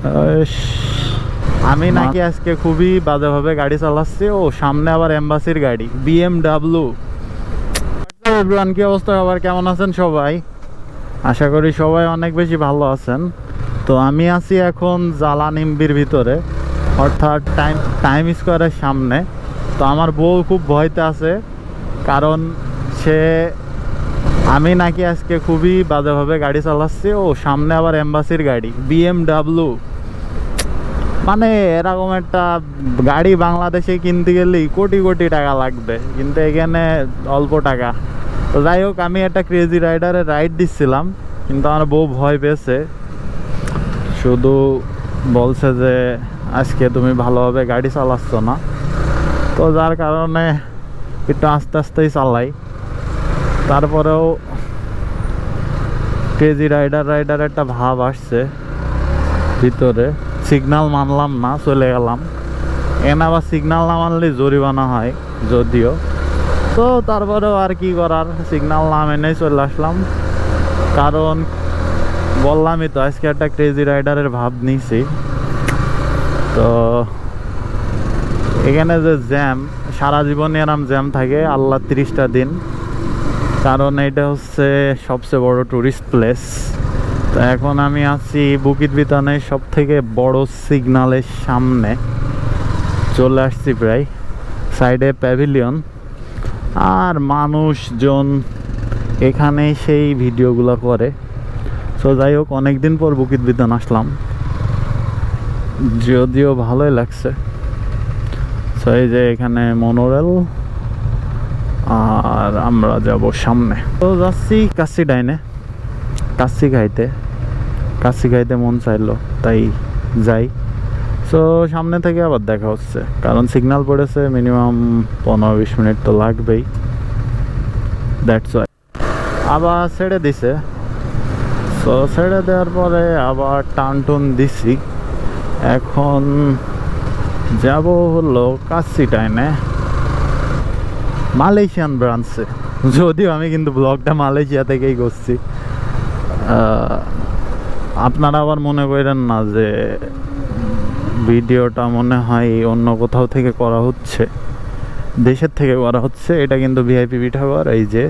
ইস, আমি নাকি আজকে খুবই বাজেভাবে গাড়ি চালাচ্ছি। ও সামনে আবার এম্বাসির গাড়ি, BMW। এভরিওয়ান, কি অবস্থা? আবার কেমন আছেন সবাই? আশা করি সবাই অনেক বেশি ভালো আছেন। তো আমি আছি এখন জালানিম্বির ভিতরে, অর্থাৎ টাইম স্কোয়ারের সামনে। তো আমার বউ খুব ভয়তে আছে, কারণ সে আমি নাকি আজকে খুবই বাজেভাবে গাড়ি চালাচ্ছি। ও সামনে আবার এম্বাসির গাড়ি, BMW। মানে এরকম একটা গাড়ি বাংলাদেশে কিনতে গেলেই কোটি কোটি টাকা লাগবে, কিন্তু এখানে অল্প টাকা। তো যাই হোক, আমি একটা ক্রেজি রাইডারে রাইড দিচ্ছিলাম, কিন্তু আমার বউ ভয় পেয়েছে। শুধু বলছে যে আজকে তুমি ভালোভাবে গাড়ি চালাচ্ছ না। তো যার কারণে একটু আস্তে আস্তেই চালাই। তারপরেও ক্রেজি রাইডার একটা ভাব আসছে ভিতরে। সিগন্যাল মানলাম না, চলে গেলাম। এখানে আবার সিগন্যাল না মানলে জরিমানা হয় যদিও। তো তারপরেও আর কি করার, সিগন্যাল না মেনেই চলে আসলাম। কারণ বললামই তো, আজকে একটা ক্রেজি রাইডারের ভাব নিয়েছি। তো এখানে যে জ্যাম, সারা জীবনে এরম জ্যাম থাকে আল্লাহ 30টা দিন। কারণ এটা হচ্ছে সবচেয়ে বড় টুরিস্ট প্লেস। তো এখন আমি আছি বুকিত বিতানের সব থেকে বড় সিগন্যালের সামনে, চলে আসছি প্রায়। সাইডে প্যাভিলিয়ন আর মানুষজন এখানে সেই ভিডিওগুলো করে। তো যাই হোক, অনেকদিন পর বুকিত বিতান আসলাম, যদিও ভালোই লাগছে। তো এই যে এখানে মনোরেল, আর আমরা যাব সামনে। তো যাচ্ছি কাচ্চি ডাইনে, কাচ্চি খাইতে মন চাইলো, তাই যাই। সো সামনে থেকে আবার দেখা হচ্ছে, কারণ সিগন্যাল পড়েছে মিনিমাম 15-20 মিনিট তো লাগবেই। দ্যাটস ওয়াই আবার ছেড়ে দিছে। সো ছেড়ে দেওয়ার পরে আবার টান দিছি। এখন যাব হলো কাচ্চি ডাইনে, মালয়েশিয়ান ব্রাঞ্চে। যদিও আমি কিন্তু ব্লগটা মালয়েশিয়া থেকেই করছি। আপনারা আবার মনে করেন না যে ভিডিওটা মনে হয় অন্য কোথাও থেকে করা হচ্ছে, দেশের থেকে করা হচ্ছে। এটা কিন্তু ভিআইপি পিঠাঘর। এই যে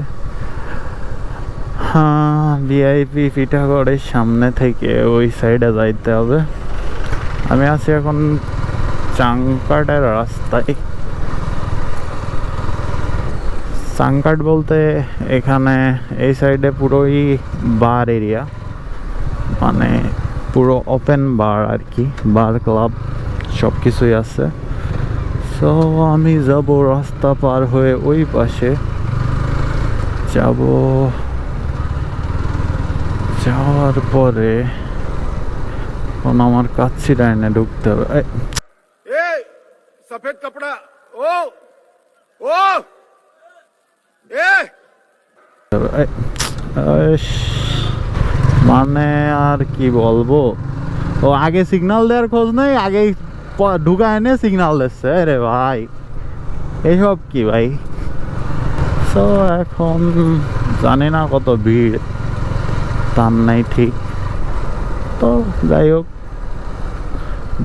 হ্যাঁ, ভিআইপি পিঠাঘরের সামনে থেকে ওই সাইডে যাইতে হবে। আমি আছি এখন চাংকাটের রাস্তায়। চাংকাট বলতে এখানে এই সাইডে পুরোই বার এরিয়া, মানে পুরো ওপেন বার আর কি, বার ক্লাব সব কিছুই আছে। সো আমি যাব রাস্তা পার হয়ে ওই পাশে যাব। যাওয়ার পরে এখন আমার কাচ্চি ডাইনে ঢুকতে হবে। सफेद कपड़ा ओ ओ ए মানে আর কি বলবো, ও আগে সিগন্যাল দেওয়ার খোঁজ নেই, আগে ঢুকা এনে সিগন্যাল দিচ্ছে। আরে ভাই, এইসব কি ভাই? তো এখন জানি না কত ভিড়, তার নাই ঠিক। তো যাই হোক,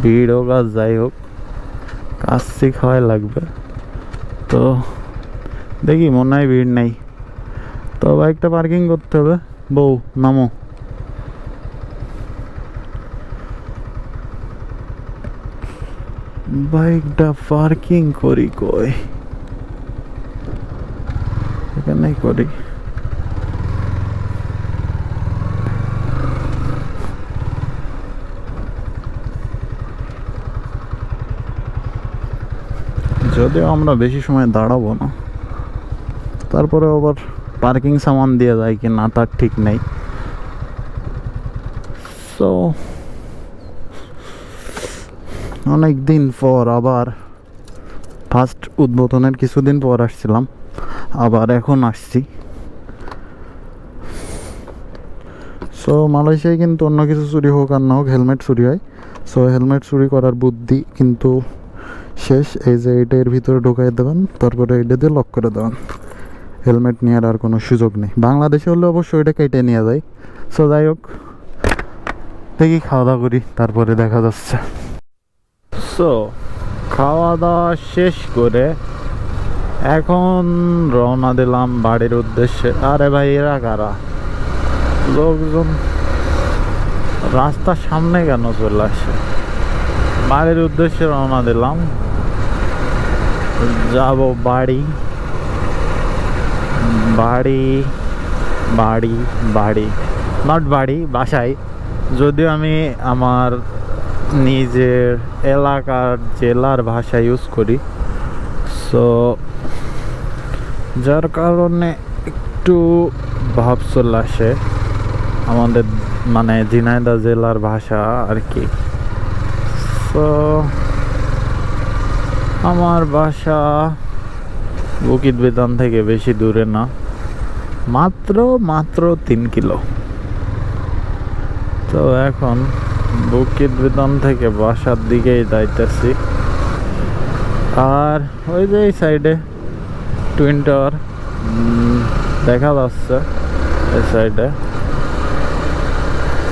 ভিড় হোক আর যাই হোক, কাচ্চি খাওয়াই লাগবে। তো দেখি, মনে হয় ভিড় নেই। তো বাইকটা পার্কিং করতে হবে। বউ নামো। বাইকটা পার্কিং করি কই? এখানেই করি। যদিও আমরা বেশি সময় দাঁড়াবো না, তারপরে আবার পার্কিং সামান দিয়ে যায় কি না তার ঠিক নেই। সো অনেক দিন পর, আবার ফার্স্ট উদ্বোধনের কিছুদিন পর আসছিলাম, আবার এখন আসছি। সো মালয়েশিয়ায় কিন্তু অন্য কিছু চুরি হোক আর না হোক, হেলমেট চুরি হয়। সো হেলমেট চুরি করার বুদ্ধি কিন্তু শেষ। এই যে এটা এর ভিতরে ঢোকাই দেবেন, তারপরে এটা দিয়ে লক করে দেবেন। হেলমেট নেওয়ার আর কোনো সুযোগ নেই। বাংলাদেশে হলে অবশ্যই এটা কেটে নিয়ে যায়। সো যাই হোক, দেখি খাওয়া দাওয়া করি, তারপরে দেখা যাচ্ছে। সো খাওয়া দাওয়া শেষ করে এখন রওনা দিলাম বাড়ির উদ্দেশ্যে। আরে ভাই এরা কারা? লোকজন রাস্তার সামনে কেন চলে আসে? বাড়ির উদ্দেশ্যে রওনা দিলাম, যাব বাড়ি বাড়ি বাড়ি বাড়ি নট বাড়ি, বাসায়। যদিও আমি আমার নিজের এলাকার জেলার ভাষা ইউজ করি, সো যার কারণে একটু ভাব চলে আসে আমাদের, মানে ঝিনাইদহ জেলার ভাষা আর কি। তো আমার বাসা বুকিত বেতান থেকে বেশি দূরে না, মাত্র 3 কিলো। তো এখন বুকিত বেতান থেকে বাসার দিকেই যাইতেছি। আর ওই যে এই সাইডে টুইন টাওয়ার দেখা যাচ্ছে, এই সাইডে।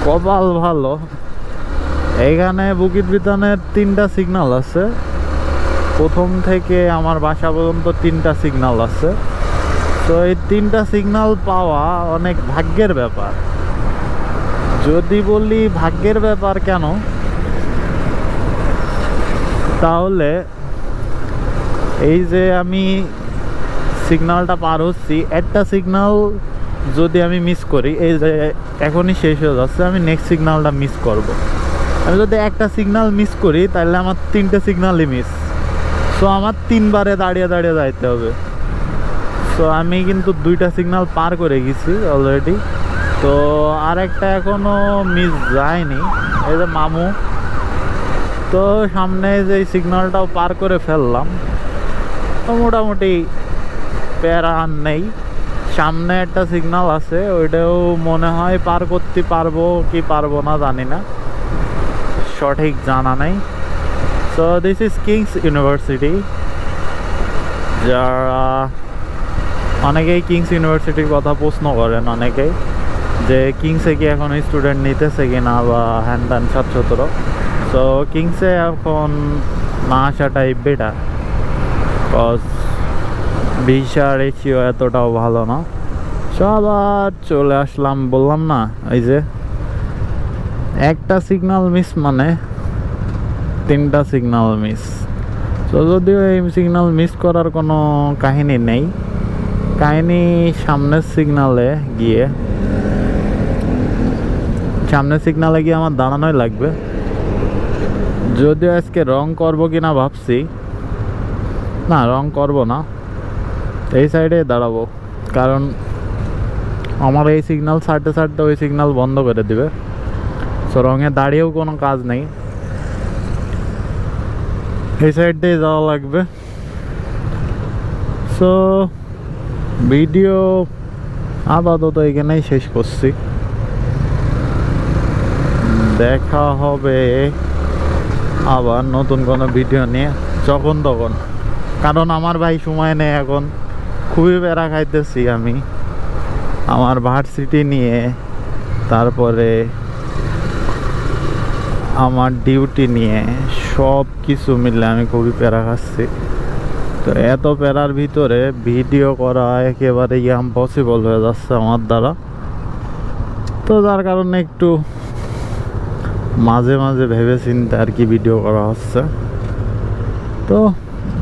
কপাল ভালো, এইখানে বুকিত বিতানের 3টা সিগন্যাল আছে। প্রথম থেকে আমার বাসা পর্যন্ত 3টা সিগন্যাল আছে। তো এই 3টা সিগন্যাল পাওয়া অনেক ভাগ্যের ব্যাপার। যদি বলি ভাগ্যের ব্যাপার কেন, তাহলে এই যে আমি সিগন্যালটা পার হচ্ছি, একটা সিগন্যাল যদি আমি মিস করি, এই যে এখনই শেষ হয়ে যাচ্ছে, আমি নেক্সট সিগন্যালটা মিস করব। আমি যদি একটা সিগন্যাল মিস করি তাহলে আমার 3টে সিগন্যালই মিস। সো আমার 3বারে দাঁড়িয়ে দাঁড়িয়ে যাইতে হবে। সো আমি কিন্তু 2টা সিগন্যাল পার করে গেছি অলরেডি। তো আর একটা এখনো মিস যায়নি, এই যে মামু। তো সামনে যে সিগন্যালটাও পার করে ফেললাম, তো মোটামুটি প্যারা আর নেই। সামনে একটা সিগন্যাল আছে, ওইটাও মনে হয় পার করতে পারবো কি পারবো না জানি না, সঠিক জানা নেই। So this is King's University. যারা অনেকেই কিংস ইউনিভার্সিটির কথা প্রশ্ন করেন অনেকেই, যে কিংসে কি এখন স্টুডেন্ট নিতেছে কিনা বা হ্যান ত্যান 7-17। সো কিংসে এখন না আসাটাই বেটার, কজ ভিসা রেশিও এতটাও ভালো না। সবার চলে আসলাম, বললাম না, এই যে একটা সিগন্যাল মিস মানে 3টা সিগন্যাল মিস। তো যদিও এই সিগন্যাল মিস করার কোনো কাহিনী নেই, কাহিনী সামনের সিগন্যালে গিয়ে আমার দাঁড়ানোই লাগবে। যদিও আজকে রং করবো কিনা ভাবছি, না রং করব না, এই সাইডে দাঁড়াবো। কারণ আমার এই সিগন্যাল ছাড়তে ছাড়তে ওই সিগন্যাল বন্ধ করে দিবে। সো রঙে দাঁড়িয়েও কোনো কাজ নেই, এই সাইড দিয়ে যাওয়া লাগবে। সো ভিডিও আপাতত এখানেই শেষ করছি। দেখা হবে আবার নতুন কোনো ভিডিও নিয়ে যখন তখন। কারণ আমার ভাই সময় নেই এখন, খুবই প্যারা খাইতেছি আমি আমার ভার্সিটি নিয়ে, তারপরে আমার ডিউটি নিয়ে, সব কিছু মিলে আমি খুবই প্যারা খাচ্ছি। তো এত প্যারার ভিতরে ভিডিও করা একেবারে ইম্পসিবল হয়ে যাচ্ছে আমার দ্বারা। তো যার কারণে একটু মাঝে মাঝে ভেবে চিন্তে আর কি ভিডিও করা হচ্ছে। তো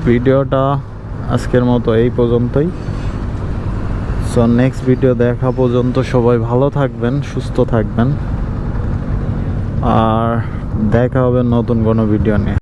ভিডিওটা আজকের মতো এই পর্যন্তই। সো নেক্সট ভিডিও দেখা পর্যন্ত সবাই ভালো থাকবেন, সুস্থ থাকবেন, আর দেখা হবে নতুন কোনো ভিডিও নিয়ে।